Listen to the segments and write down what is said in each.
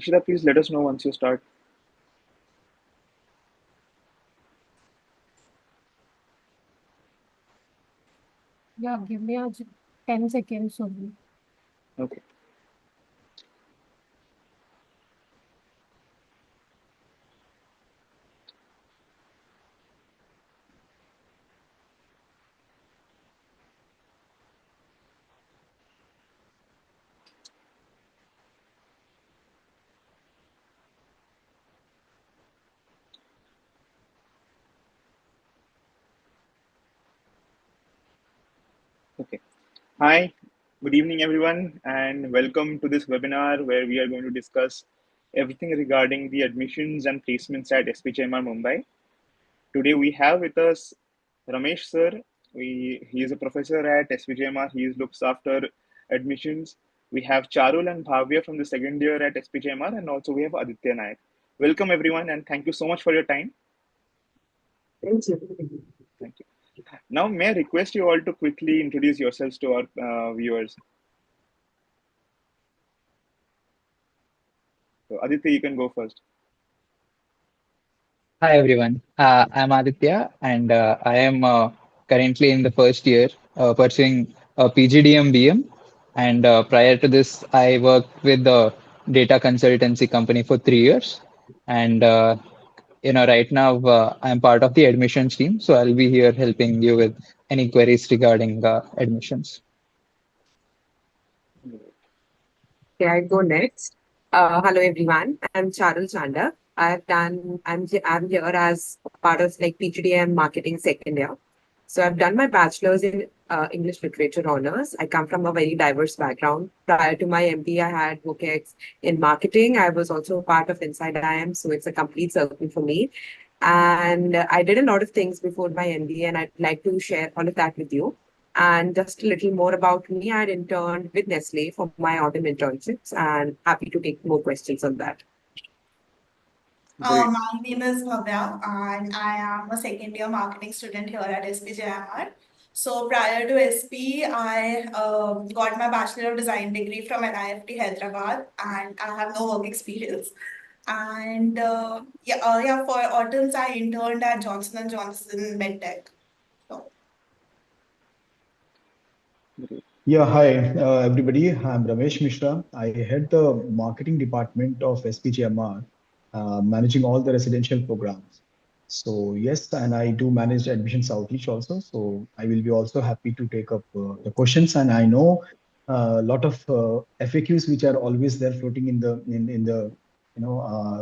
Nikshita, please let us know once you start. Yeah, give me 10 seconds only. Okay. Okay. Hi, good evening, everyone, and welcome to this webinar where we are going to discuss everything regarding the admissions and placements at SPJIMR Mumbai. Today we have with us Ramesh sir. He is a professor at SPJIMR. He looks after admissions. We have Charul and Bhavya from the second year at SPJIMR, and also we have Aditya Nayak. Welcome, everyone, and thank you so much for your time. Thank you. Thank you. Now, may I request you all to quickly introduce yourselves to our viewers? So, Aditya, you can go first. Hi everyone, I'm Aditya and I am currently in the first year pursuing a PGDM BM, and prior to this I worked with the data consultancy company for 3 years, and right now I'm part of the admissions team, so I'll be here helping you with any queries regarding admissions. Okay, I go next. Hello everyone. I'm Charul Chanda. I'm here as part of like PGDM marketing second year. So I've done my bachelor's in English literature honors. I come from a very diverse background. Prior to my MBA, I had WOCEX in marketing. I was also part of Inside IM, so it's a complete circle for me. And I did a lot of things before my MBA, and I'd like to share all of that with you. And just a little more about me, I had interned with Nestle for my autumn internships, and happy to take more questions on that. Great. My name is Bhavya, and I am a second year marketing student here at SPJIMR. So prior to SP, I got my Bachelor of Design degree from NIFT Hyderabad, and I have no work experience. And for autumns, I interned at Johnson & Johnson MedTech. So. Great. Yeah, hi everybody. I'm Ramesh Mishra. I head the marketing department of SPJIMR, managing all the residential programs. So yes, and I do manage admissions outreach also. So I will be also happy to take up the questions. And I know a lot of FAQs which are always there floating in the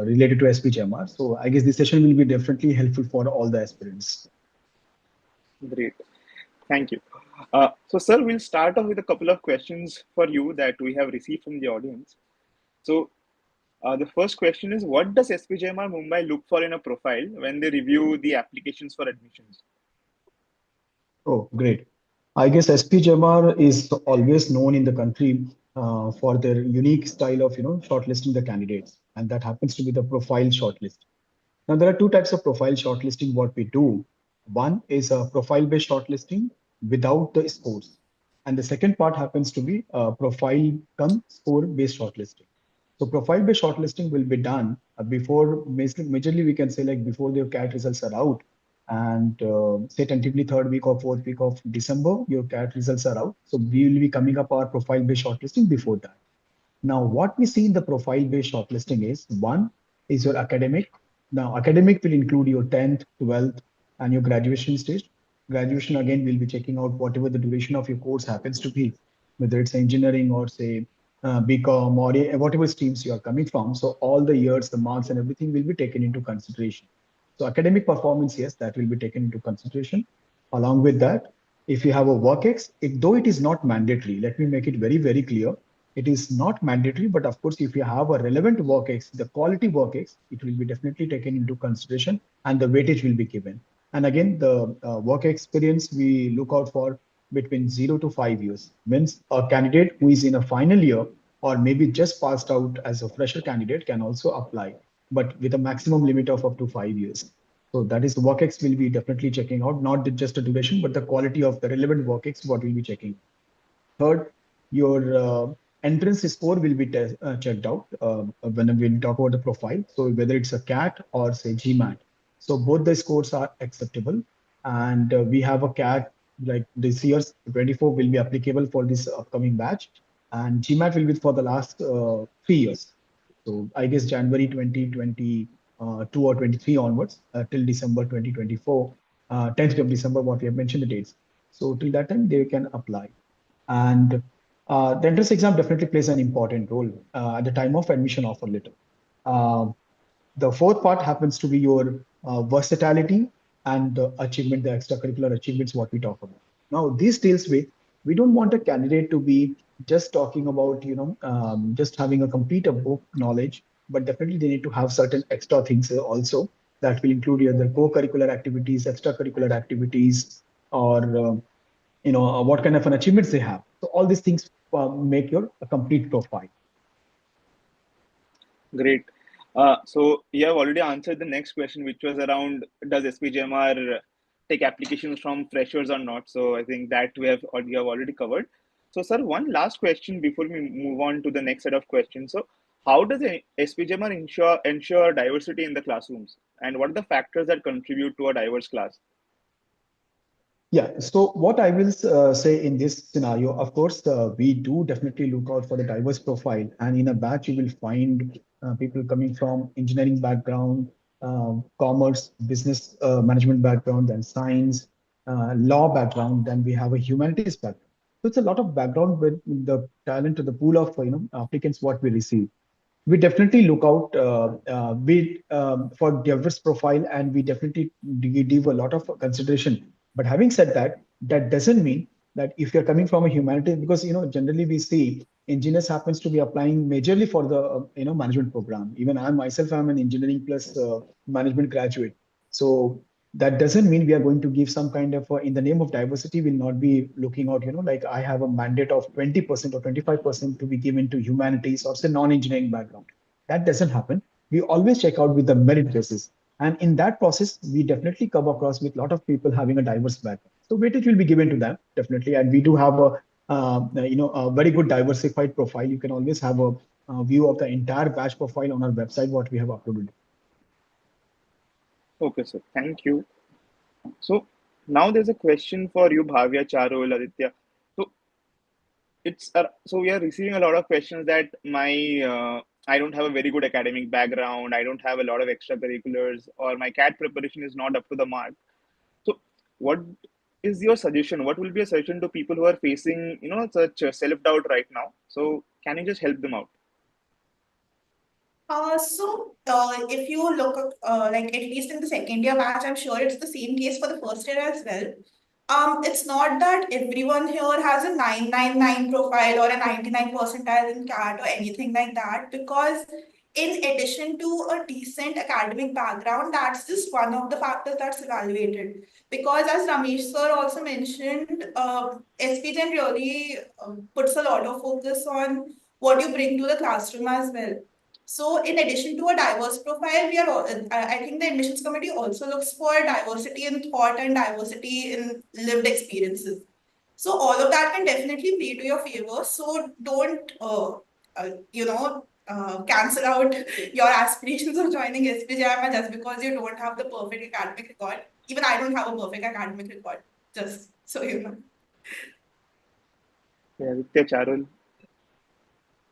related to SPJIMR. So I guess this session will be definitely helpful for all the aspirants. Great. Thank you. So, sir, we'll start off with a couple of questions for you that we have received from the audience. So, the first question is, what does SPJIMR Mumbai look for in a profile when they review the applications for admissions? Oh, great. I guess SPJIMR is always known in the country for their unique style of, shortlisting the candidates, and that happens to be the profile shortlist. Now, there are two types of profile shortlisting what we do. One is a profile-based shortlisting without the scores. And the second part happens to be a profile come score-based shortlisting. So profile-based shortlisting will be done before, majorly we can say like before the CAT results are out, and say tentatively third week or fourth week of December, your CAT results are out. So we will be coming up our profile-based shortlisting before that. Now, what we see in the profile-based shortlisting is one is your academic. Now, academic will include your 10th, 12th, and your graduation stage. Graduation, again, we'll be checking out whatever the duration of your course happens to be, whether it's engineering or say BCom or whatever streams you are coming from. So all the years, the marks and everything will be taken into consideration. So academic performance, yes, that will be taken into consideration. Along with that, if you have a WorkX, though it is not mandatory, let me make it very, very clear. It is not mandatory, but of course, if you have a relevant WorkX, the quality WorkX, it will be definitely taken into consideration and the weightage will be given. And again, the work experience we look out for between 0 to 5 years. Means a candidate who is in a final year or maybe just passed out as a fresher candidate can also apply, but with a maximum limit of up to 5 years. So that is the WorkX will be definitely checking out, not just the duration, but the quality of the relevant WorkX, what we'll be checking. Third, your entrance score will be checked out when we talk about the profile. So whether it's a CAT or say GMAT. So both the scores are acceptable. And we have a CAT like this year's 24 will be applicable for this upcoming batch. And GMAT will be for the last 3 years. So I guess January 2022 or 23 onwards till December 2024, 10th of December, what we have mentioned the dates. So till that time, they can apply. And the entrance exam definitely plays an important role at the time of admission offer letter. Uh, the fourth part happens to be your versatility and the achievement, the extracurricular achievements, what we talk about. Now, this deals with, we don't want a candidate to be just talking about, just having a complete book knowledge, but definitely they need to have certain extra things also that will include either co-curricular activities, extracurricular activities, or what kind of an achievements they have. So all these things make your a complete profile. Great. So you have already answered the next question, which was around does SPJIMR take applications from freshers or not? So I think that we have already covered. So sir, one last question before we move on to the next set of questions. So how does SPJIMR ensure diversity in the classrooms, and what are the factors that contribute to a diverse class? Yeah, so what I will say in this scenario, of course, we do definitely look out for the diverse profile. And in a batch, you will find people coming from engineering background, commerce, business management background, then science, law background, then we have a humanities background. So it's a lot of background with the talent, the pool of applicants what we receive. We definitely look out for diverse profile, and we definitely give a lot of consideration. But having said that, that doesn't mean that if you're coming from a humanities, because generally we see engineers happens to be applying majorly for the management program. Even I myself am an engineering plus management graduate. So that doesn't mean we are going to give some kind of in the name of diversity, we'll not be looking out, like I have a mandate of 20% or 25% to be given to humanities or say non-engineering background. That doesn't happen. We always check out with the merit basis. And in that process, we definitely come across with a lot of people having a diverse background. So weightage will be given to them, definitely. And we do have a very good diversified profile. You can always have a view of the entire batch profile on our website, what we have uploaded. Okay, sir. Thank you. So now there's a question for you, Bhavya, Charul, Aditya. So so we are receiving a lot of questions that I don't have a very good academic background, I don't have a lot of extracurriculars, or my CAT preparation is not up to the mark. So what is your suggestion? What will be a suggestion to people who are facing such self doubt right now? So can you just help them out? If you look like at least in the second year batch, I'm sure it's the same case for the first year as well. It's not that everyone here has a 999 profile or a 99 percentile in CAT or anything like that, because in addition to a decent academic background, that's just one of the factors that's evaluated. Because as Ramesh sir also mentioned, SPGen really puts a lot of focus on what you bring to the classroom as well. So, in addition to a diverse profile, I think the admissions committee also looks for diversity in thought and diversity in lived experiences. So, all of that can definitely play to your favor. So, don't, cancel out your aspirations of joining SPJIMR just because you don't have the perfect academic record. Even I don't have a perfect academic record, just so you know. Yeah, Aditya, Charul.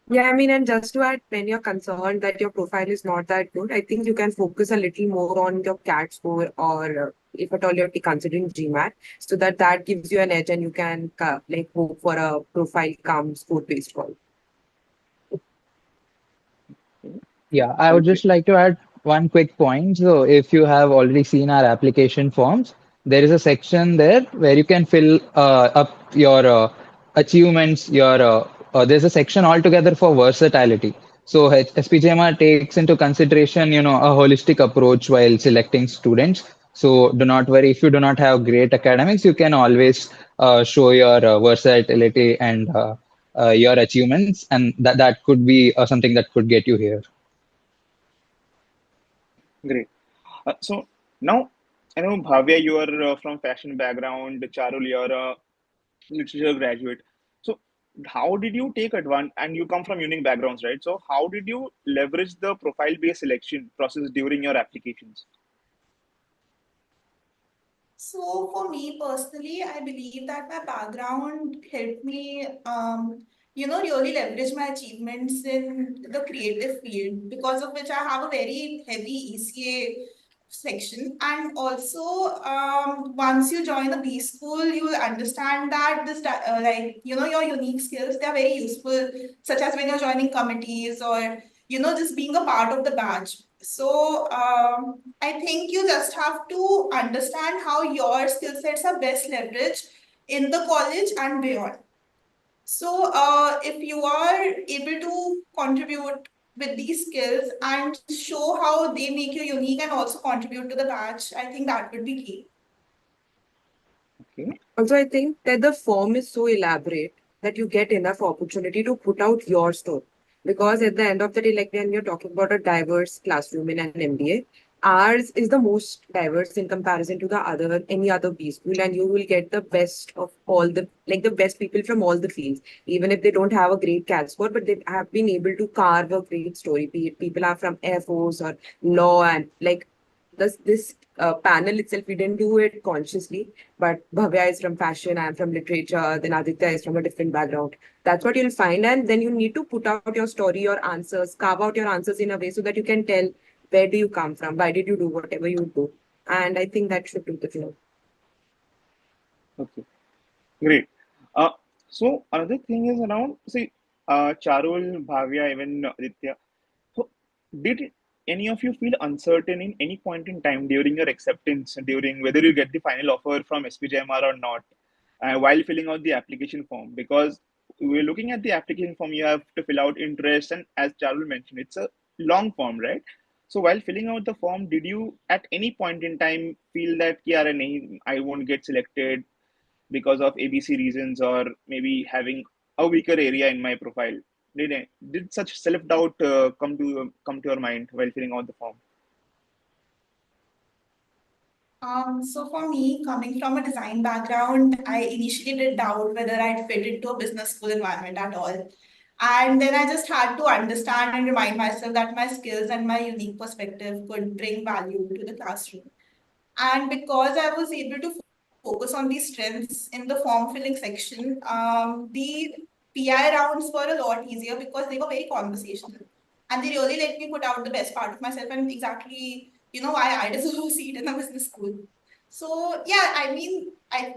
Yeah, I mean, and just to add, when you're concerned that your profile is not that good, I think you can focus a little more on your CAT score, or if at all you're considering GMAT, so that gives you an edge and you can like hope for a profile come score based call. Yeah, I would Okay. just like to add one quick point. So, if you have already seen our application forms, there is a section there where you can fill up your achievements. There's a section altogether for versatility. So, SPJMR takes into consideration, a holistic approach while selecting students. So, do not worry if you do not have great academics, you can always show your versatility and your achievements, and that could be something that could get you here. Great. So now, I know Bhavya, you are from fashion background. Charul, you're a literature graduate. So how did you take advantage, and you come from unique backgrounds, right? So how did you leverage the profile based selection process during your applications? So for me personally, I believe that my background helped me, really leverage my achievements in the creative field, because of which I have a very heavy ECA section. And also, once you join the B school, you will understand that your unique skills, they are very useful, such as when you're joining committees or, just being a part of the batch. So I think you just have to understand how your skill sets are best leveraged in the college and beyond. So if you are able to contribute with these skills and show how they make you unique and also contribute to the batch, I think that would be key. Okay. Also, I think that the form is so elaborate that you get enough opportunity to put out your story. Because at the end of the day, like when you're talking about a diverse classroom in an MBA, ours is the most diverse in comparison to the other any other B school, and you will get the best of all the best people from all the fields, even if they don't have a great CAT score, but they have been able to carve a great story. Be it people are from Air Force or law, and like this panel itself, we didn't do it consciously, but Bhavya is from fashion, I'm from literature, then Aditya is from a different background. That's what you'll find. And then you need to put out your story, your answers, carve out your answers in a way so that you can tell where do you come from, why did you do whatever you do. And I think that should do the job. Okay. Great. Uh, so another thing is around, see, Charul, Bhavya, even Aditya. So did any of you feel uncertain in any point in time during your acceptance, during whether you get the final offer from SPJIMR or not, while filling out the application form? Because we're looking at the application form, you have to fill out interest, and as Charul mentioned, it's a long form, right? So while filling out the form, did you at any point in time feel that, yeah, I won't get selected because of ABC reasons, or maybe having a weaker area in my profile? Did such self doubt come to your mind while filling out the form? So for me, coming from a design background, I initially did doubt whether I'd fit into a business school environment at all. And then I just had to understand and remind myself that my skills and my unique perspective could bring value to the classroom. And because I was able to focus on these strengths in the form filling section, the PI rounds were a lot easier because they were very conversational. And they really let me put out the best part of myself and exactly, why I deserve a seat in a business school. So yeah, I mean,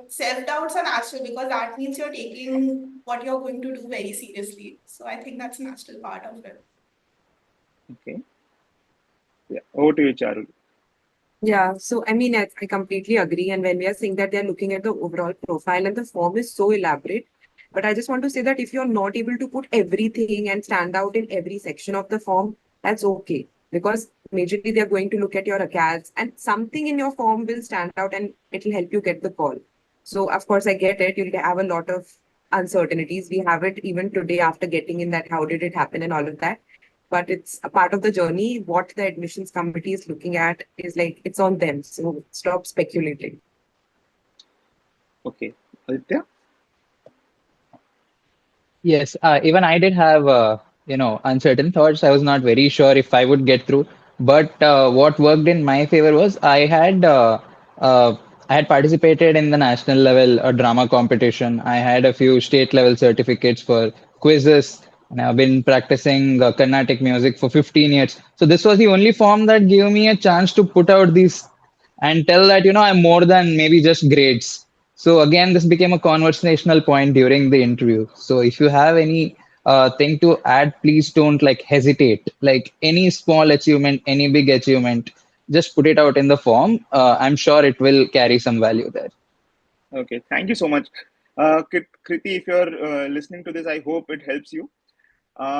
self-doubts are natural because that means you're taking what you're going to do very seriously. So I think that's a natural part of it. Okay. Yeah. Over to you, Charul. Yeah, so I mean, I completely agree. And when we are saying that they're looking at the overall profile and the form is so elaborate, but I just want to say that if you're not able to put everything and stand out in every section of the form, that's okay. Because majorly they're going to look at your acads and something in your form will stand out and it'll help you get the call. So of course I get it. You'll have a lot of uncertainties. We have it even today after getting in that how did it happen and all of that, but it's a part of the journey. What the admissions committee is looking at is like it's on them. So stop speculating. Okay. Aditya? Yes, even I did have, uncertain thoughts. I was not very sure if I would get through. But what worked in my favor was uh, I had participated in the national level drama competition. I had a few state level certificates for quizzes, and I've been practicing Carnatic music for 15 years. So this was the only form that gave me a chance to put out these and tell that I'm more than maybe just grades. So again, this became a conversational point during the interview. So if you have any thing to add, please don't like hesitate. Like any small achievement, any big achievement, just put it out in the form. I'm sure it will carry some value there. Okay. Thank you so much. Kriti, if you're listening to this, I hope it helps you.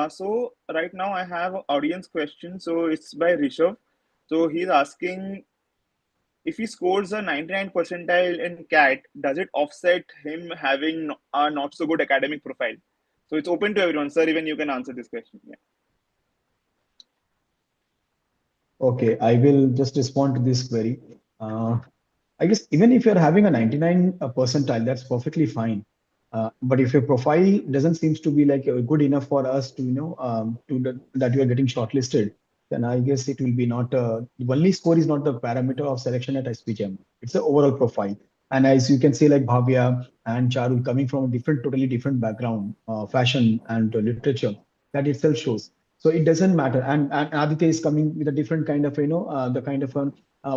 So right now I have an audience question. So it's by Rishabh. So he's asking, if he scores a 99 percentile in CAT, does it offset him having a not so good academic profile? So it's open to everyone. Sir, even you can answer this question. Yeah. Okay, I will just respond to this query. I guess even if you're having a 99 percentile, that's perfectly fine. But if your profile doesn't seems to be like good enough for us to, that you are getting shortlisted, then I guess it will be not, the only score is not the parameter of selection at SPGM. It's the overall profile. And as you can see, like Bhavya and Charu coming from a different, totally different background, fashion and literature, that itself shows. So it doesn't matter. And Aditya is coming with a different kind of, the kind of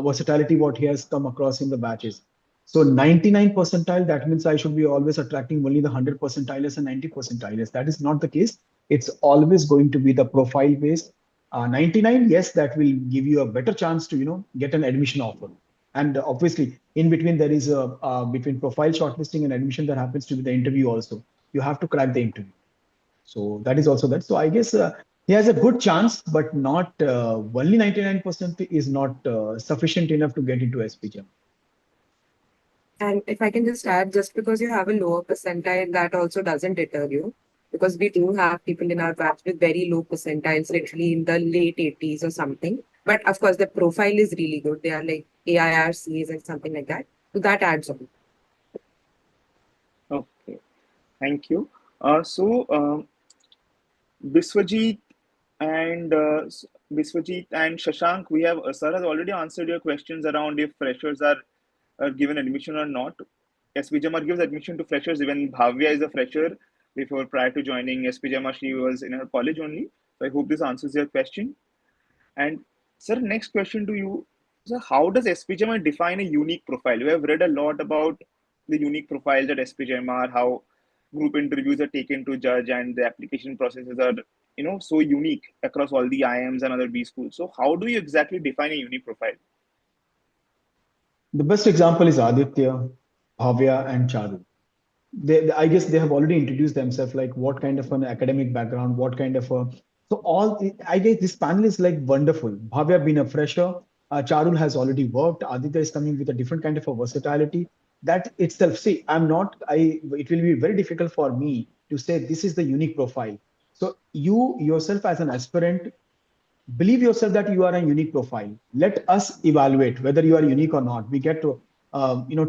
versatility what he has come across in the batches. So 99 percentile, that means I should be always attracting only the 100 percentiles and 90 percentiles. That is not the case. It's always going to be the profile based. 99, yes, that will give you a better chance to, get an admission offer. And obviously, in between, there is a between profile shortlisting and admission, there happens to be the interview also. You have to crack the interview. So that is also that. So I guess he has a good chance, but not only 99% is not sufficient enough to get into SPGM. And if I can just add, just because you have a lower percentile, that also doesn't deter you. Because we do have people in our batch with very low percentiles, literally in the late 80s or something. But of course, the profile is really good. They are like AIRCs and something like that. So that adds on. Okay, thank you. Biswajit and Shashank, we have sir has already answered your questions around if freshers are given admission or not. SPJIMR gives admission to freshers. Even Bhavya is a fresher. Before prior to joining SPJIMR, she was in her college only. So I hope this answers your question. And sir, next question to you. So how does SPJIMR define a unique profile? We have read a lot about the unique profiles at SPJIMR, how group interviews are taken to judge and the application processes are, so unique across all the IIMs and other B schools. So how do you exactly define a unique profile? The best example is Aditya, Bhavya, and Charu. I guess they have already introduced themselves, like what kind of an academic background, what kind of a. So I guess this panel is like wonderful. Bhavya being a fresher, Charul has already worked. Aditya is coming with a different kind of a versatility. That itself, see, I'm not. It will be very difficult for me to say this is the unique profile. So you yourself as an aspirant, believe yourself that you are a unique profile. Let us evaluate whether you are unique or not. We get to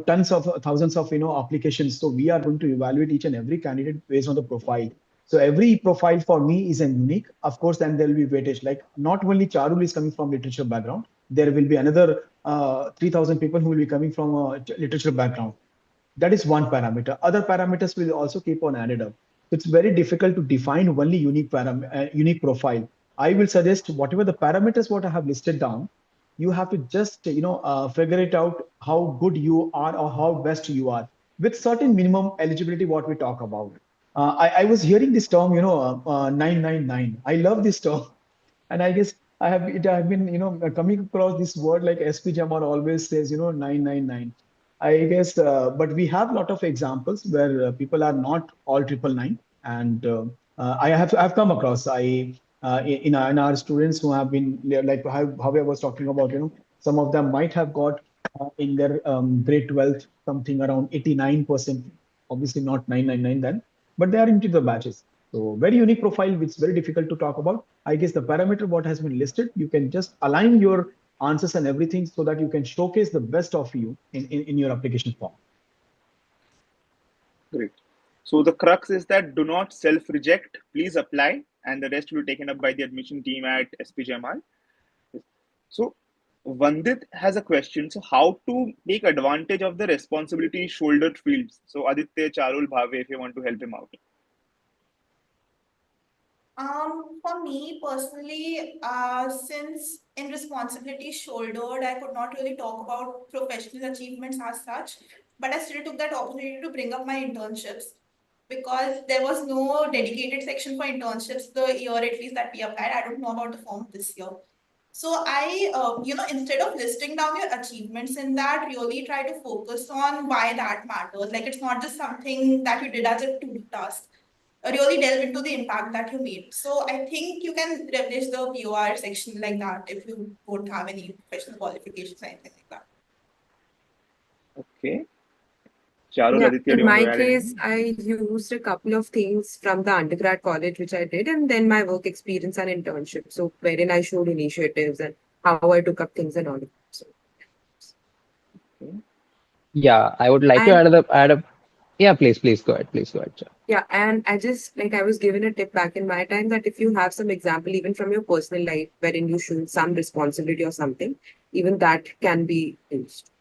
tons of thousands of applications, so we are going to evaluate each and every candidate based on the profile. So every profile for me is a unique. Of course, then there will be weightage. Like not only Charul is coming from literature background, there will be another 3,000 people who will be coming from a literature background. That is one parameter. Other parameters will also keep on added up. It's very difficult to define only unique profile. I will suggest whatever the parameters what I have listed down, you have to just figure it out how good you are or how best you are with certain minimum eligibility. What we talk about. I was hearing this term, 999. I love this term. And I guess I've been, coming across this word like SP Jamar always says, 999. I guess, but we have a lot of examples where people are not all triple nine. And I've come across, in our students who have been like how I was talking about, some of them might have got in their grade 12, something around 89%, obviously not 999 then, but they are into the batches. So very unique profile, which is very difficult to talk about. I guess the parameter what has been listed, you can just align your answers and everything so that you can showcase the best of you in your application form. Great. So the crux is that do not self-reject, please apply, and the rest will be taken up by the admission team at SPJIMR. So Vandit has a question. So how to take advantage of the responsibility shouldered fields? So Aditya, Charul, Bhave, if you want to help him out. For me personally, since in responsibility shouldered, I could not really talk about professional achievements as such, but I still took that opportunity to bring up my internships because there was no dedicated section for internships the year at least that we applied. I don't know about the form this year. So I, instead of listing down your achievements in that, really try to focus on why that matters. Like it's not just something that you did as a to-do task. Really delve into the impact that you made. So I think you can replenish the POR section like that if you don't have any professional qualifications or anything like that. Okay. Charul, Yeah, Aditya, do in you want to my add case, anything? I used a couple of things from the undergrad college, which I did, and then my work experience and internship. So, wherein I showed initiatives and how I took up things and all. So, Okay. Yeah, I would like to and add up. Yeah, please go ahead. Please go ahead, sir. Yeah, and I was given a tip back in my time that if you have some example, even from your personal life, wherein you show some responsibility or something, even that can be used.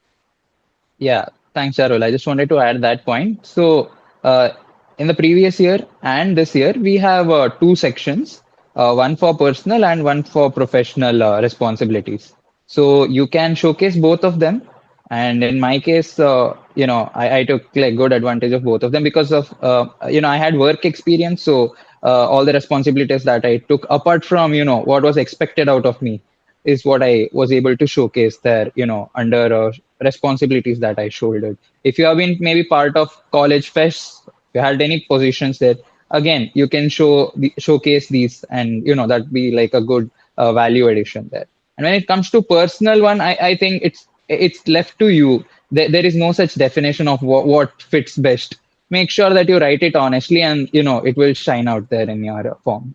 Yeah, thanks, Charul. I just wanted to add that point. So, in the previous year and this year, we have two sections, one for personal and one for professional responsibilities. So you can showcase both of them. And in my case, I took like good advantage of both of them because of, I had work experience. So all the responsibilities that I took apart from, what was expected out of me is what I was able to showcase there, under responsibilities that I shouldered. If you have been maybe part of college fests, if you had any positions there, again, you can showcase these, and that be like a good value addition there. And when it comes to personal one, I think it's left to you. There is no such definition of what fits best. Make sure that you write it honestly, and it will shine out there in your form.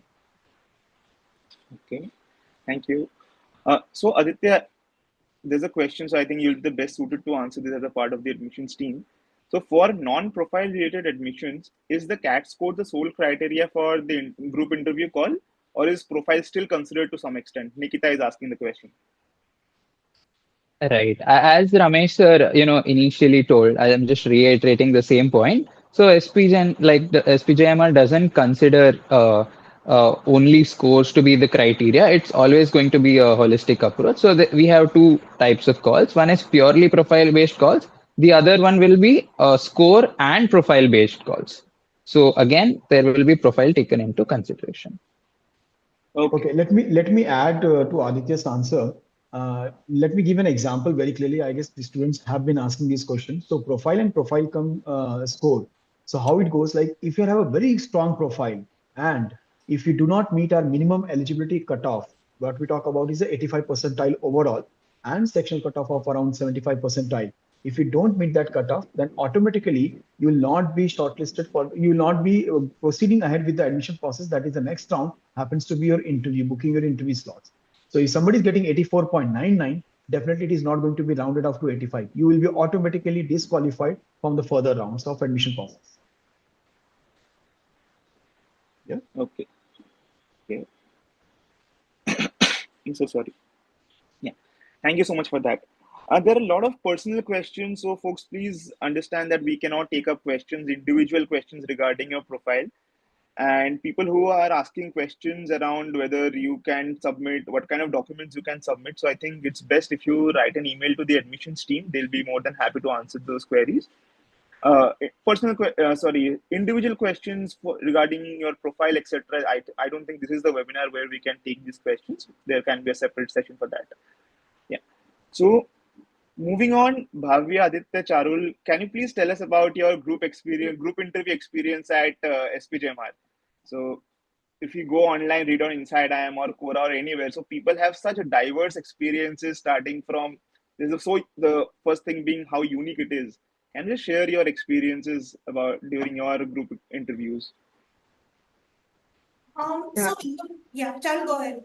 Okay, thank you. So Aditya, there's a question, so I think you'll be the best suited to answer this as a part of the admissions team. So for non-profile related admissions, is the CAT score the sole criteria for the group interview call, or is profile still considered to some extent? Nikita is asking the question. Right. As Ramesh sir, initially told, I am just reiterating the same point. So the SPJIMR doesn't consider only scores to be the criteria. It's always going to be a holistic approach. So we have two types of calls. One is purely profile-based calls. The other one will be score and profile-based calls. So again, there will be profile taken into consideration. Okay. Okay, let me add to Aditya's answer. Let me give an example very clearly. I guess the students have been asking these questions. So profile and profile come score. So how it goes, like if you have a very strong profile and if you do not meet our minimum eligibility cutoff, what we talk about is the 85 percentile overall and sectional cutoff of around 75 percentile. If you don't meet that cutoff, then automatically you will not be shortlisted for, you will not be proceeding ahead with the admission process. That is the next round happens to be your interview, booking your interview slots. So if somebody is getting 84.99, definitely it is not going to be rounded off to 85. You will be automatically disqualified from the further rounds of admission process. Yeah. Okay. Okay. I'm so sorry. Yeah. Thank you so much for that. There are a lot of personal questions, so folks, please understand that we cannot take up questions, individual questions regarding your profile. And people who are asking questions around whether you can submit, what kind of documents you can submit. So I think it's best if you write an email to the admissions team. They'll be more than happy to answer those queries. Individual questions regarding your profile, etc. I don't think this is the webinar where we can take these questions. There can be a separate session for that. Yeah. So moving on, Bhavya, Aditya, Charul, can you please tell us about your group interview experience at SPJIMR? So if you go online, read on Inside IM or Quora or anywhere, so people have such a diverse experiences starting from the first thing being how unique it is. Can you share your experiences about during your group interviews? Yeah. Yeah, Charu, go ahead.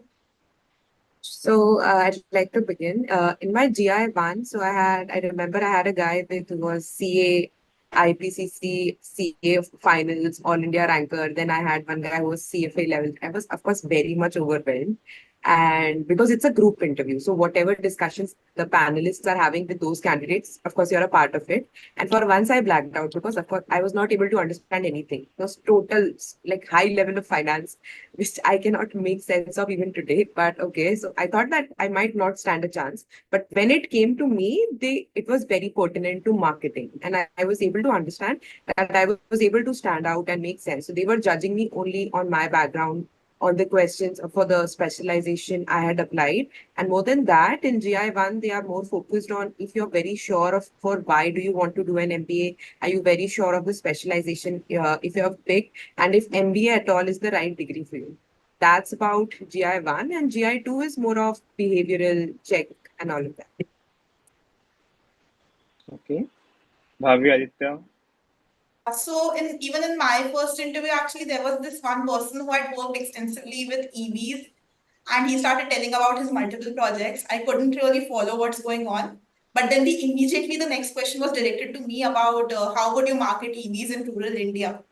So I'd like to begin. In my GI1, I remember I had a guy with who was CA, IPCC, CA finals, All India ranker. Then I had one guy who was CFA level. I was, of course, very much overwhelmed. And because it's a group interview, so whatever discussions the panelists are having with those candidates, of course, you're a part of it. And for once, I blacked out because, of course, I was not able to understand anything. It was total, like, high level of finance which I cannot make sense of even today. But okay, so I thought that I might not stand a chance. But when it came to me, it was very pertinent to marketing, and I was able to understand that I was able to stand out and make sense. So they were judging me only on my background, on the questions for the specialization I had applied. And more than that, in GI1, they are more focused on if you're very sure of for why do you want to do an MBA, are you very sure of the specialization if you have picked, and if MBA at all is the right degree for you. That's about GI1, and GI2 is more of behavioral check and all of that. Okay. Bhavya, Aditya. So even in my first interview, actually, there was this one person who had worked extensively with EVs, and he started telling about his multiple projects. I couldn't really follow what's going on. But then immediately the next question was directed to me about how would you market EVs in rural India.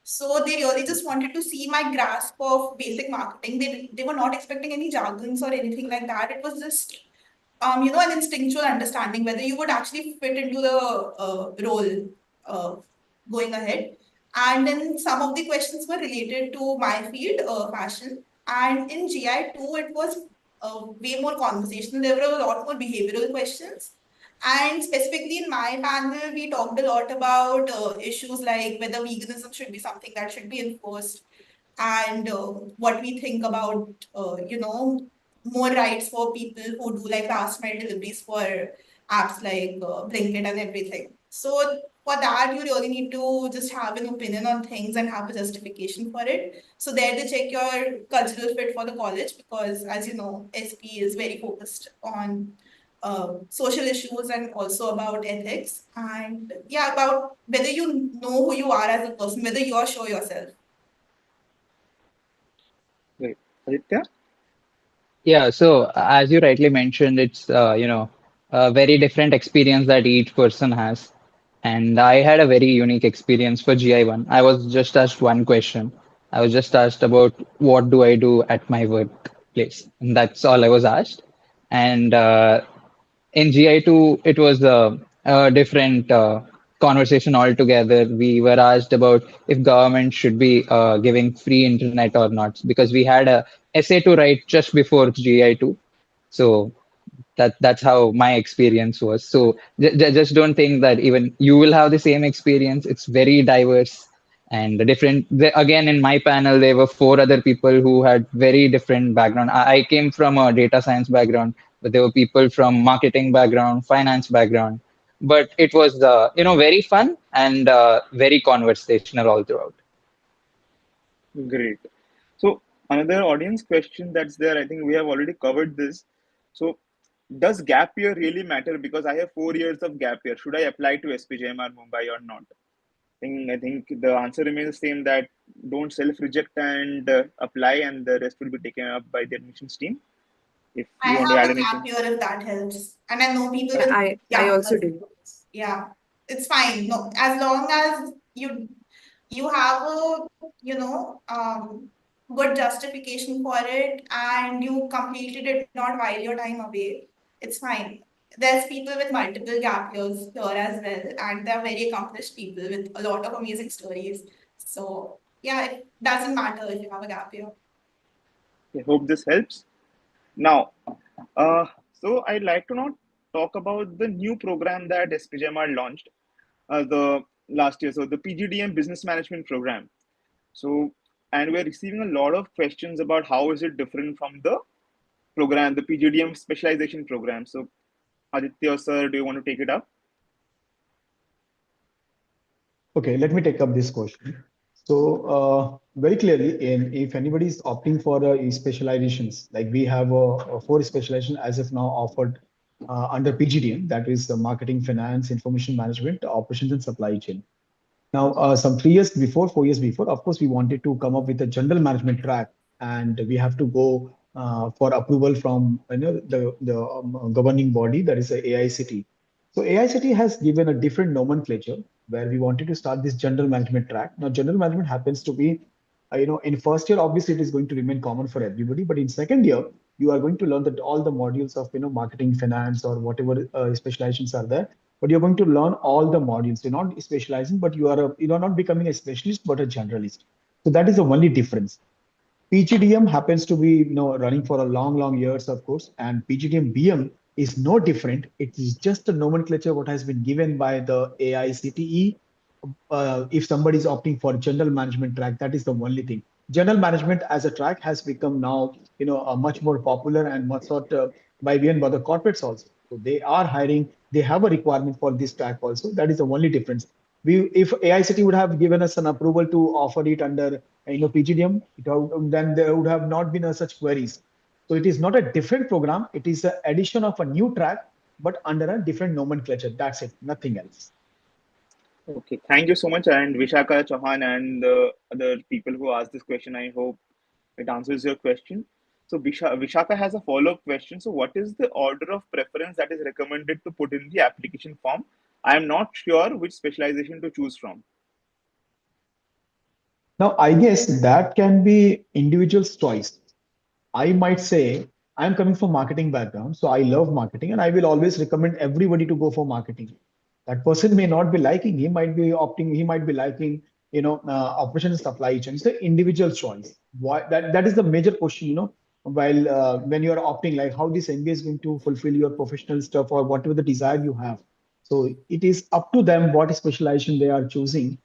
So they really just wanted to see my grasp of basic marketing. They were not expecting any jargons or anything like that. It was just an instinctual understanding whether you would actually fit into the role uh, going ahead. And then some of the questions were related to my field, fashion. And in GI2, it was way more conversational. There were a lot more behavioral questions. And specifically in my panel, we talked a lot about issues like whether veganism should be something that should be enforced and what we think about, more rights for people who do like last mile deliveries for apps like Blinkit and everything. So for that, you really need to just have an opinion on things and have a justification for it. So there they check your cultural fit for the college because, as you know, SP is very focused on social issues and also about ethics and yeah, about whether you know who you are as a person, whether you are sure yourself. Great. Aditya? Yeah, so as you rightly mentioned, it's a very different experience that each person has. And I had a very unique experience for GI1. I was just asked one question. I was just asked about what do I do at my workplace, and that's all I was asked. And in GI2, it was a different conversation altogether. We were asked about if government should be giving free internet or not, because we had a essay to write just before GI2. So that's how my experience was. So just don't think that even you will have the same experience. It's very diverse and different. Again, in my panel, there were four other people who had very different background. I came from a data science background, but there were people from marketing background, finance background. But it was very fun and very conversational all throughout. Great. So another audience question that's there, I think we have already covered this. So does gap year really matter? Because I have 4 years of gap year. Should I apply to SPJIMR Mumbai or not? I think the answer remains the same, that don't self-reject and apply, and the rest will be taken up by the admissions team. If I you want to have add a gap anything. year if that helps. And I know people Uh, with I gap also years. do. Yeah, it's fine. No, as long as you have a, good justification for it and you completed it not while your time away, it's fine. There's people with multiple gap years here as well, and they're very accomplished people with a lot of amazing stories. So yeah, it doesn't matter if you have a gap year. I hope this helps. Now, so I'd like to now talk about the new program that SPJMR launched the last year. So the PGDM Business Management Program. So, and we're receiving a lot of questions about how is it different from the program, the PGDM specialization program. So, Aditya sir, do you want to take it up? Okay, let me take up this question. So, very clearly, if anybody is opting for the specializations, like we have a four specialization as of now offered under PGDM, that is marketing, finance, information management, operations, and supply chain. Now, some 3 years before, 4 years before, of course, we wanted to come up with a general management track, and we have to go for approval from the governing body, that is the AICT. So AICT has given a different nomenclature where we wanted to start this general management track. Now, general management happens to be, in first year, obviously, it is going to remain common for everybody, but in second year, you are going to learn that all the modules of marketing, finance, or whatever specializations are there, but you're going to learn all the modules. You're not specializing, but you're not becoming a specialist, but a generalist. So that is the only difference. PGDM happens to be running for a long years, of course, and PGDM BM is no different. It is just a nomenclature what has been given by the AICTE. If somebody is opting for general management track, that is the only thing. General management as a track has become now a much more popular and much sought by even by the corporates also. So they are hiring. They have a requirement for this track also. That is the only difference. If AICT would have given us an approval to offer it under PGDM, then there would have not been such queries. So it is not a different program. It is the addition of a new track, but under a different nomenclature. That's it, nothing else. Okay, thank you so much. And Vishaka Chauhan and the other people who asked this question, I hope it answers your question. So Vishaka has a follow-up question. So what is the order of preference that is recommended to put in the application form? I am not sure which specialization to choose from. Now, I guess that can be individual's choice. I might say I'm coming from marketing background, so I love marketing, and I will always recommend everybody to go for marketing. That person may not be liking, he might be opting, he might be liking, operations supply chain. It's the individual choice. Why that is the major question, while when you are opting, like how this MBA is going to fulfill your professional stuff or whatever the desire you have. So it is up to them what specialization they are choosing.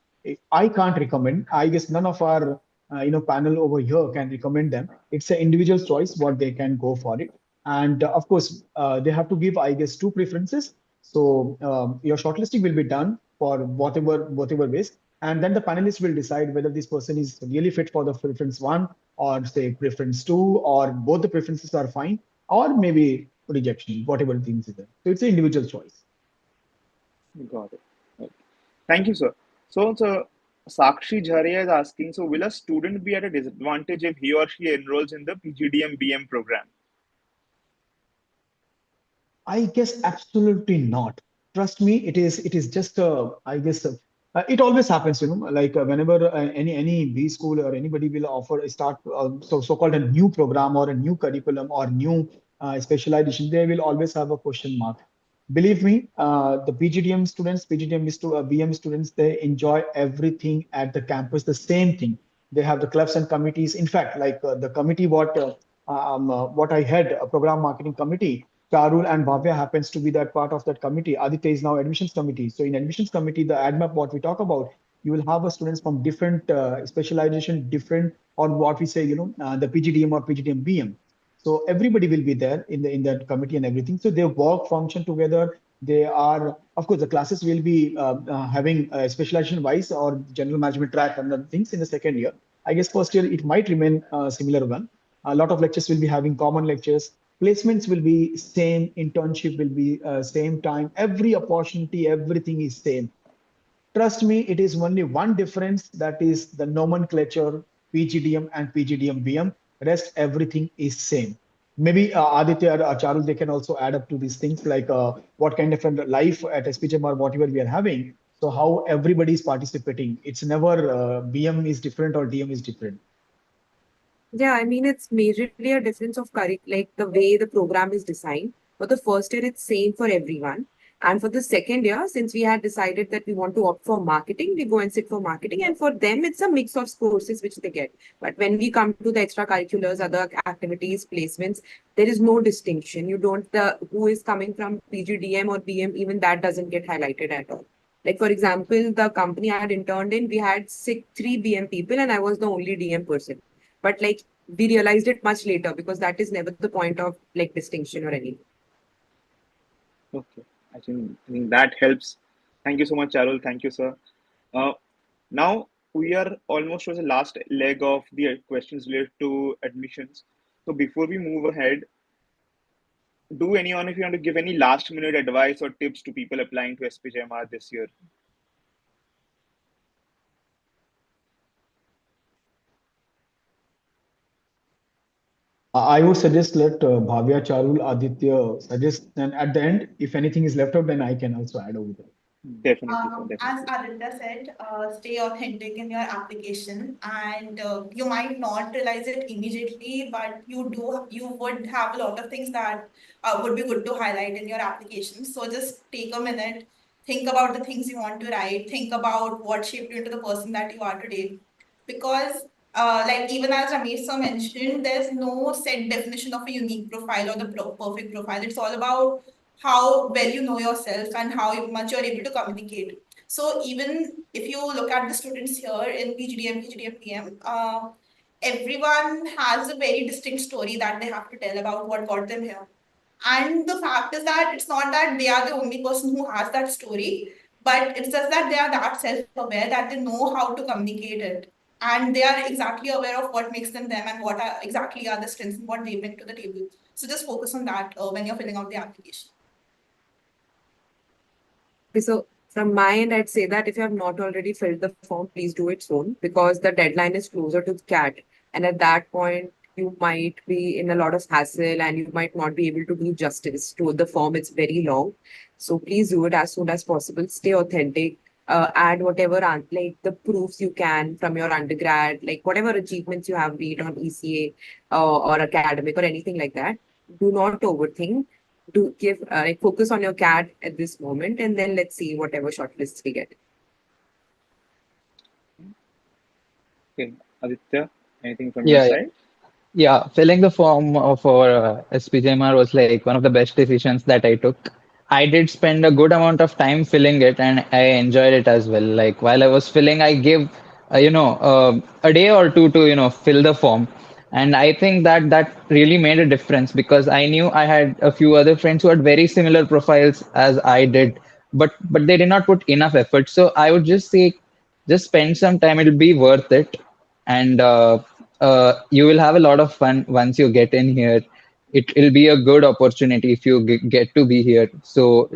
I can't recommend. I guess none of our panel over here can recommend them. It's an individual choice what they can go for it. And of course, they have to give, I guess, two preferences. So your shortlisting will be done for whatever ways, and then the panelists will decide whether this person is really fit for the preference one, or say preference two, or both the preferences are fine, or maybe rejection, whatever things is there. So it's an individual choice. Got it. Okay. Thank you, sir. So Sakshi Jharia is asking, so will a student be at a disadvantage if he or she enrolls in the PGDM BM program? I guess absolutely not. Trust me, it is just I guess it always happens, like whenever any B school or anybody will offer a start so-called a new program or a new curriculum or new specialization, they will always have a question mark. Believe me, the PGDM students, BM students, they enjoy everything at the campus, the same thing. They have the clubs and committees. In fact, like the committee, what I had, a program marketing committee, Charul and Bhavya happens to be that part of that committee. Aditya is now admissions committee. So in admissions committee, the ADMAP, what we talk about, you will have students from different specialization, different, or what we say, the PGDM or PGDM BM. So everybody will be there in that committee and everything. So they work, function together. They are, of course, the classes will be having specialization wise or general management track and other things in the second year. I guess first year it might remain a similar one. A lot of lectures will be having common lectures. Placements will be same. Internship will be same time. Every opportunity, everything is same. Trust me, it is only one difference, that is the nomenclature, PGDM and PGDM BM. Rest everything is same. Maybe Aditya or Charul, they can also add up to these things like what kind of a life at SPJIMR, whatever we are having. So how everybody is participating. It's never BM is different or DM is different. Yeah, I mean, it's majorly a difference of like the way the program is designed. For the first year, it's same for everyone. And for the second year, since we had decided that we want to opt for marketing, we go and sit for marketing. And for them, it's a mix of courses which they get. But when we come to the extracurriculars, other activities, placements, there is no distinction. You don't, the who is coming from PGDM or BM, even that doesn't get highlighted at all. Like, for example, the company I had interned in, we had three BM people, and I was the only DM person. But like we realized it much later because that is never the point of like distinction or anything. Okay, I think that helps. Thank you so much, Charul. Thank you, sir. Uh, Now we are almost to the last leg of the questions related to admissions. So before we move ahead, do anyone of you want to give any last minute advice or tips to people applying to SPJMR this year? I would suggest let Bhavya, Charul, Aditya suggest, and at the end, if anything is left out, then I can also add over there. Definitely, sir. As Definitely. Aditya said, stay authentic in your application, and you might not realize it immediately, but you would have a lot of things that would be good to highlight in your application. So just take a minute, think about the things you want to write, think about what shaped you into the person that you are today, because. Like even as Ramesh sir mentioned, there's no set definition of a unique profile or the perfect profile. It's all about how well you know yourself and how much you're able to communicate. So even if you look at the students here in PGDM, PM, everyone has a very distinct story that they have to tell about what got them here. And the fact is that it's not that they are the only person who has that story, but it's just that they are that self-aware that they know how to communicate it. And they are exactly aware of what makes them them and what are exactly are the strengths and what they bring to the table. So just focus on that when you're filling out the application. So from my end, I'd say that if you have not already filled the form, please do it soon because the deadline is closer to CAT. And at that point, you might be in a lot of hassle and you might not be able to do justice to the form. It's very long. So please do it as soon as possible. Stay authentic. Add whatever like the proofs you can from your undergrad, like whatever achievements you have, be it on ECA or academic or anything like that. Do not overthink. Do give like focus on your CAT at this moment, and then let's see whatever shortlists we get. Okay, Aditya, anything from your Yeah, side? yeah, filling the form for SPJIMR was like one of the best decisions that I took. I did spend a good amount of time filling it, and I enjoyed it as well. Like while I was filling, I gave a day or two to fill the form, and I think that that really made a difference because I knew I had a few other friends who had very similar profiles as I did, but they did not put enough effort. So I would just say, just spend some time; it'll be worth it, and you will have a lot of fun once you get in here. It'll be a good opportunity if you get to be here. So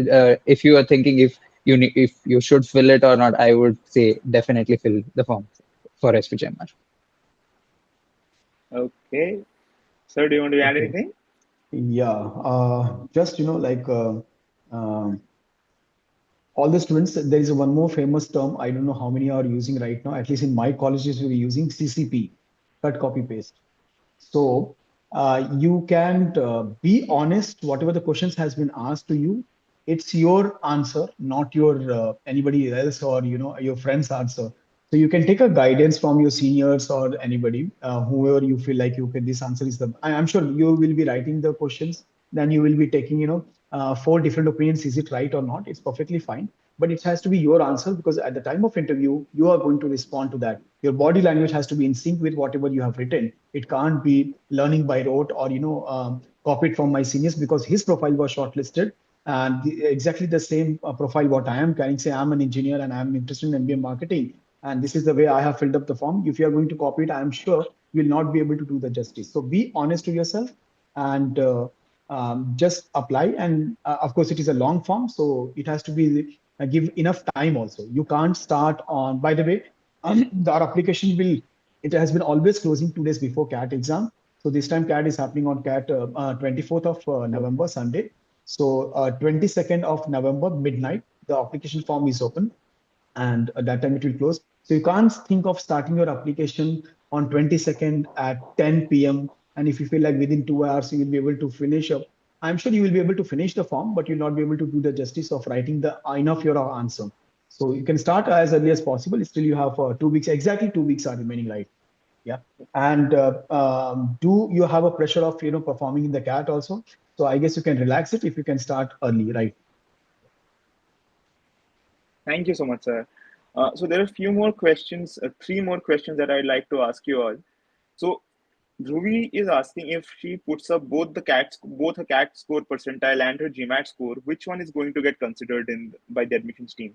if you are thinking if you should fill it or not, I would say definitely fill the form for SPJMR. Okay. Sir, do you want to add Okay. anything? Yeah. Just, like um, all the students, there is one more famous term. I don't know how many are using right now. At least in my colleges, we're using CCP, cut, copy, paste. So you can be honest. Whatever the questions has been asked to you, it's your answer, not your anybody else or your friend's answer. So you can take a guidance from your seniors or anybody, whoever you feel like you can. This answer is the. I'm sure you will be writing the questions. Then you will be taking four different opinions. Is it right or not? It's perfectly fine, but it has to be your answer because at the time of interview, you are going to respond to that. Your body language has to be in sync with whatever you have written. It can't be learning by rote or copied from my seniors because his profile was shortlisted and exactly the same profile what I am carrying. Say I'm an engineer and I'm interested in MBA marketing, and this is the way I have filled up the form. If you are going to copy it, I'm sure you will not be able to do the justice. So be honest to yourself and just apply. And of course, it is a long form, so it has to be give enough time also. You can't start on, by the way, our application will, it has been always closing 2 days before CAT exam. So this time CAT is happening on CAT 24th of November, Sunday. So 22nd of November, midnight, the application form is open and at that time it will close. So you can't think of starting your application on 22nd at 10 p.m. And if you feel like within 2 hours you will be able to finish up, I'm sure you will be able to finish the form, but you'll not be able to do the justice of writing the enough your answer. So you can start as early as possible. Still, you have 2 weeks, exactly 2 weeks are remaining, right? Yeah. And do you have a pressure of performing in the CAT also? So I guess you can relax it if you can start early, right? Thank you so much, sir. So there are a few more questions, three more questions that I'd like to ask you all. So Dhruvi is asking if she puts up both her CAT score percentile and her GMAT score, which one is going to get considered in by the admissions team?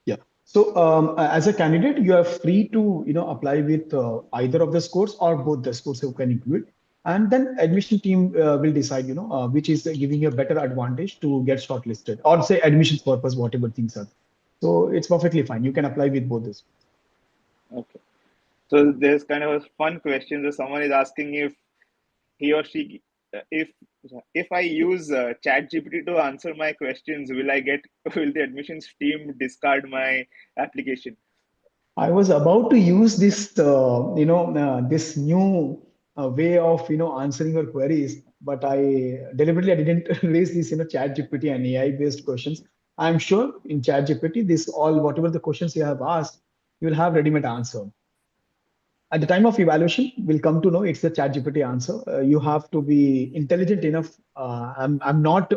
Yeah. So as a candidate, you are free to apply with either of the scores or both the scores you can include, and then admission team will decide which is giving you a better advantage to get shortlisted or say admissions purpose whatever things are. So it's perfectly fine. You can apply with both this. Okay. So there's kind of a fun question. So someone is asking if he or she, if I use ChatGPT to answer my questions, will I get will the admissions team discard my application? I was about to use this, this new way of, answering your queries, but I didn't raise this, Chat GPT and AI based questions. I'm sure in Chat GPT, this all, whatever the questions you have asked, you will have ready-made answer. At the time of evaluation, we'll come to know it's the ChatGPT answer. You have to be intelligent enough. I'm not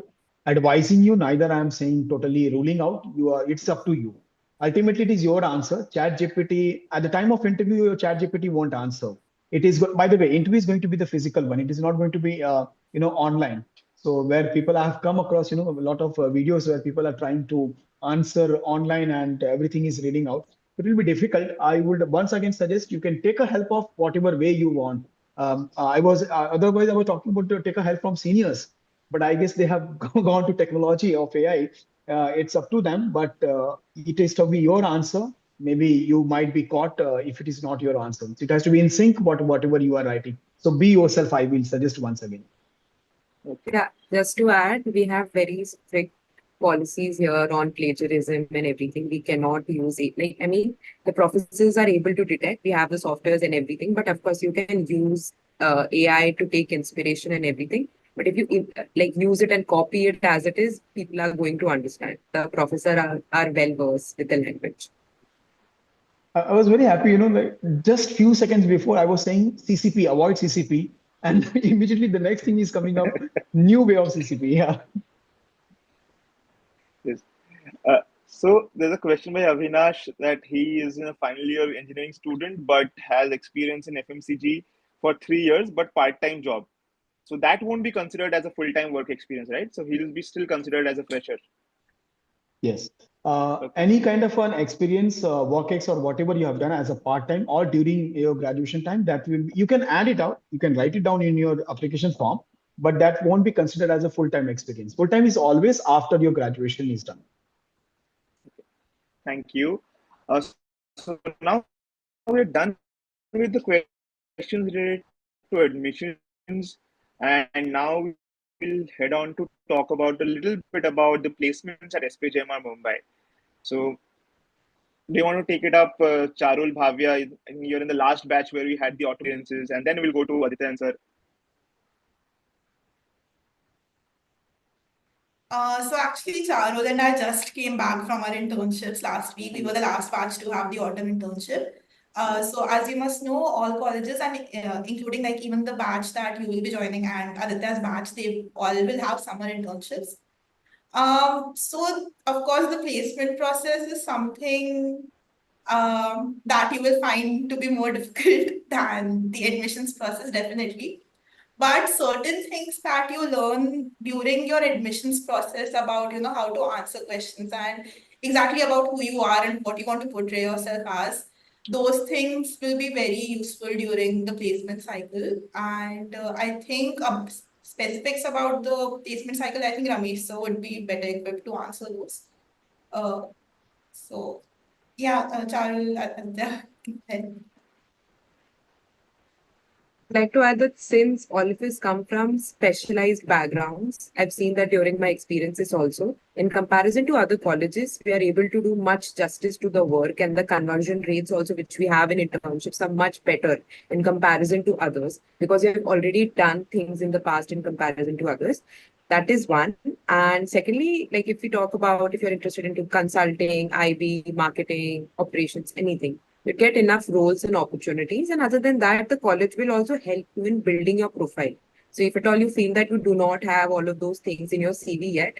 advising you, neither I'm saying totally ruling out. It's up to you. Ultimately, it is your answer. ChatGPT, at the time of interview, your ChatGPT won't answer. It is, by the way, interview is going to be the physical one. It is not going to be, online. So where people have come across, a lot of videos where people are trying to answer online and everything is reading out, it will be difficult. I would once again suggest you can take a help of whatever way you want. I was otherwise I was talking about to take a help from seniors, but I guess they have gone to technology of AI. It's up to them, but it is to be your answer. maybe you might be caught if it is not your answer. So it has to be in sync, whatever you are writing. So be yourself, I will suggest once again. Okay. Yeah, just to add, we have very strict policies here on plagiarism and everything. We cannot use it. Like, I mean, the professors are able to detect. We have the softwares and everything, but of course, you can use AI to take inspiration and everything. But if you like use it and copy it as it is, people are going to understand. The professor are well versed with the language. I was very happy, like just few seconds before I was saying CCP, avoid CCP, and immediately the next thing is coming up, new way of CCP. Yeah. Yes. So there's a question by Avinash that he is in a final year engineering student but has experience in FMCG for 3 years but part-time job. So that won't be considered as a full-time work experience, right? So he'll be still considered as a fresher. Yes. Okay. Any kind of an experience, work or whatever you have done as a part-time or during your graduation time, that will you can add it out. You can write it down in your application form, but that won't be considered as a full-time experience. Full-time is always after your graduation is done. Thank you. So now we're done with the questions related to admissions, and now we'll head on to talk about a little bit about the placements at SPJIMR Mumbai. So do you want to take it up, Charul, Bhavya? You're in the last batch where we had the auto experiences, and then we'll go to Aditya and Sir. So actually, Charul and I just came back from our internships last week. We were the last batch to have the autumn internship. So as you must know, all colleges and including like even the batch that you will be joining and Aditya's batch, they all will have summer internships. So of course the placement process is something that you will find to be more difficult than the admissions process, definitely. But certain things that you learn during your admissions process about, how to answer questions and exactly about who you are and what you want to portray yourself as, those things will be very useful during the placement cycle. And I think specifics about the placement cycle, I think Ramesh sir would be better equipped to answer those. Uh, so yeah, Charul, Like to add that since all of us come from specialized backgrounds, I've seen that during my experiences also. In comparison to other colleges, we are able to do much justice to the work, and the conversion rates also, which we have in internships, are much better in comparison to others because we have already done things in the past in comparison to others. That is one. And secondly, like if we talk about if you're interested into consulting, IB, marketing, operations, anything, you get enough roles and opportunities. And other than that, the college will also help you in building your profile. So if at all you feel that you do not have all of those things in your CV yet,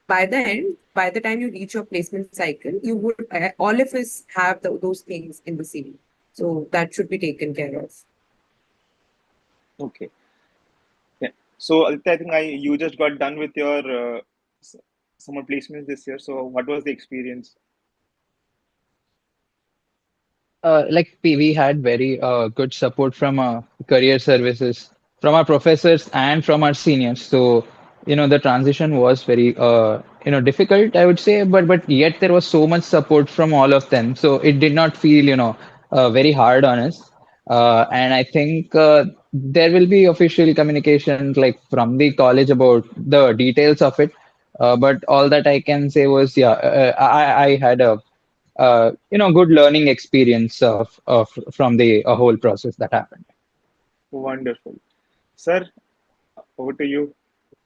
by the end, by the time you reach your placement cycle, you would all of us have those things in the CV. So that should be taken care of. Okay. Yeah. So Aditya, I think you just got done with your s- summer placements this year. So what was the experience? Like we had very good support from career services, from our professors and from our seniors. So, the transition was very, difficult, I would say, but yet there was so much support from all of them. So it did not feel, very hard on us. And I think there will be official communication like from the college about the details of it. But all that I can say was, yeah, I had a good learning experience of from the whole process that happened. Wonderful. Sir, over to you.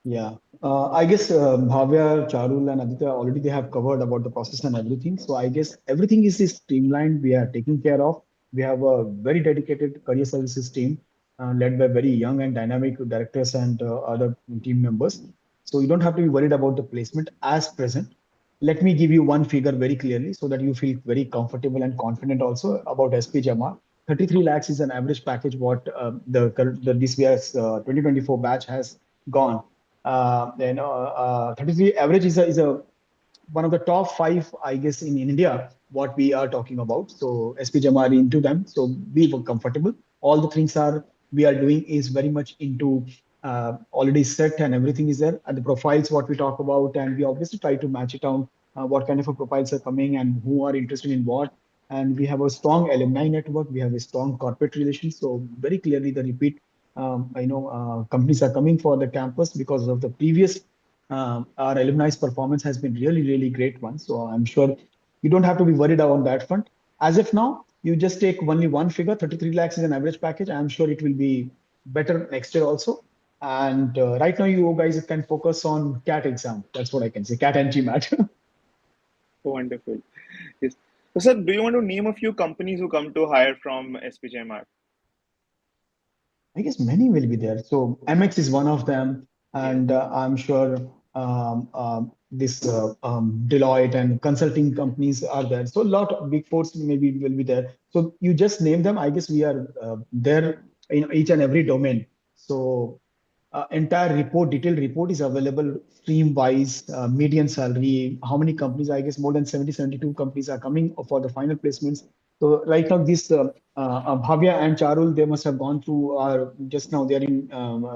Yeah, I guess Bhavya, Charul, and Aditya already they have covered about the process and everything. So I guess everything is streamlined. We are taken care of. We have a very dedicated career services team led by very young and dynamic directors and other team members. So you don't have to be worried about the placement as present. Let me give you one figure very clearly so that you feel very comfortable and confident also about SPJMR. 33 lakhs is an average package what the this year's 2024 batch has gone. 33 average is a one of the top five, I guess, in India, what we are talking about. So SPGM are into them. So be comfortable. All the things are we are doing is very much into already set and everything is there. And the profiles, what we talk about, and we obviously try to match it down. What kind of a profiles are coming and who are interested in what. and we have a strong alumni network. We have a strong corporate relations. So very clearly, the repeat, companies are coming for the campus because of the previous. Our alumni's performance has been really, really great one. So I'm sure you don't have to be worried on that front. As of now, you just take only one figure, 33 lakhs is an average package. I'm sure it will be better next year also. And right now, you guys can focus on CAT exam. That's what I can say, CAT and GMAT. Wonderful. Yes. So, sir, do you want to name a few companies who come to hire from SPJIMR? I guess many will be there. So MX is one of them, Yeah. and I'm sure this Deloitte and consulting companies are there. So a lot of big fours maybe will be there. So you just name them. I guess we are there in each and every domain. So entire report, detailed report is available stream wise, median salary, how many companies, I guess more than 70, 72 companies are coming for the final placements. So right now, this Bhavya and Charul, they must have gone through just now they're in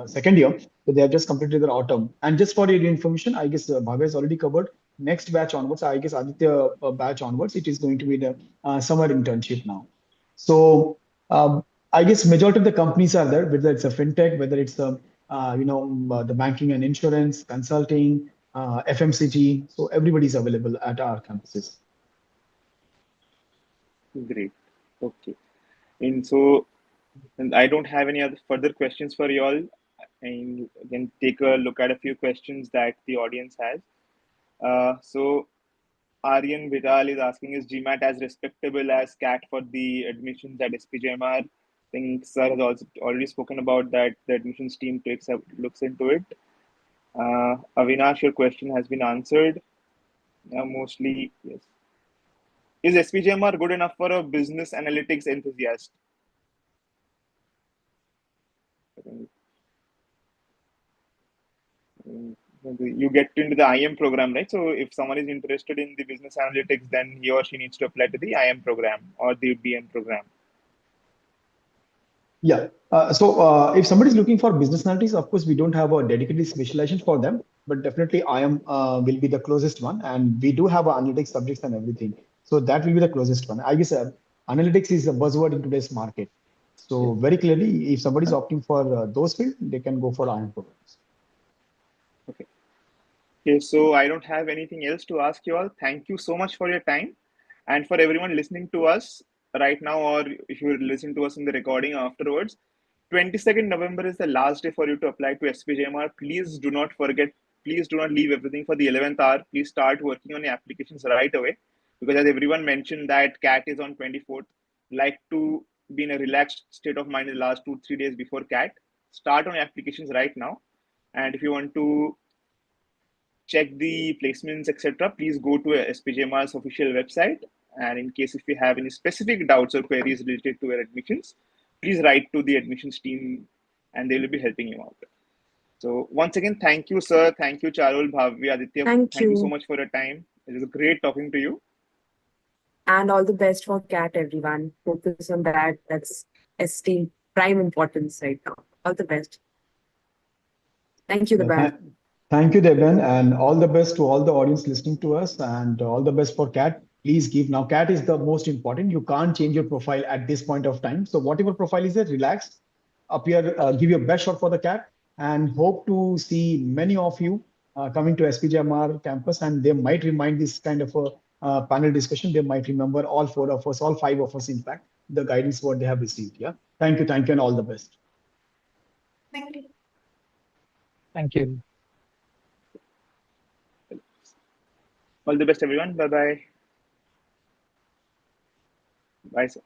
second year. So they have just completed their autumn. And just for your information, I guess Bhavya has already covered next batch onwards. I guess Aditya batch onwards, it is going to be the summer internship now. So I guess majority of the companies are there, whether it's a fintech, whether it's the banking and insurance, consulting, FMCG. So everybody's available at our campuses. Great. Okay. And so, and I don't have any other further questions for you all. And you can take a look at a few questions that the audience has. So Aryan Vidal is asking, is GMAT as respectable as CAT for the admissions at SPJIMR? I think Sir has also already spoken about that. The admissions team looks into it. Avinash, your question has been answered. Mostly, yes. Is SPJIMR good enough for a business analytics enthusiast? You get into the IM program, right? So if someone is interested in the business analytics, then he or she needs to apply to the IM program or the BM program. Yeah. If somebody is looking for business analytics, of course, we don't have a dedicated specialization for them, but definitely IM will be the closest one. And we do have analytics subjects and everything. So that will be the closest one. I guess analytics is a buzzword in today's market. Yes. So very clearly, if somebody is opting for those fields, they can go for IM programs. Okay. Okay, so I don't have anything else to ask you all. Thank you so much for your time. And for everyone listening to us right now, or if you listen to us in the recording afterwards, 22nd November is the last day for you to apply to SPJIMR. Please do not forget, please do not leave everything for the 11th hour. Please start working on your applications right away. Because as everyone mentioned that CAT is on 24th, like to be in a relaxed state of mind in the last 2-3 days before CAT. Start on your applications right now. And if you want to check the placements, etc., please go to SPJIMR's official website. And in case if you have any specific doubts or queries related to your admissions, please write to the admissions team and they will be helping you out. So once again, thank you, sir. Thank you, Charul, Bhavya, Aditya. Thank Thank you so you. much for your time. It was great talking to you. And all the best for CAT, everyone. Focus on that. That's esteemed prime importance right now. All the best. Thank you, Yeah, Debunk. thank you, Deben, and all the best to all the audience listening to us, and all the best for CAT. Please give now. CAT is the most important. You can't change your profile at this point of time. So whatever profile is there, relax, appear, give your best shot for the CAT, and hope to see many of you coming to SPJMR campus. And they might remind this kind of a panel discussion. They might remember all four of us, all five of us, in fact, the guidance what they have received. Yeah. Thank you, and all the best. Thank you. Thank you. All the best, everyone. Bye bye. Bye, sir.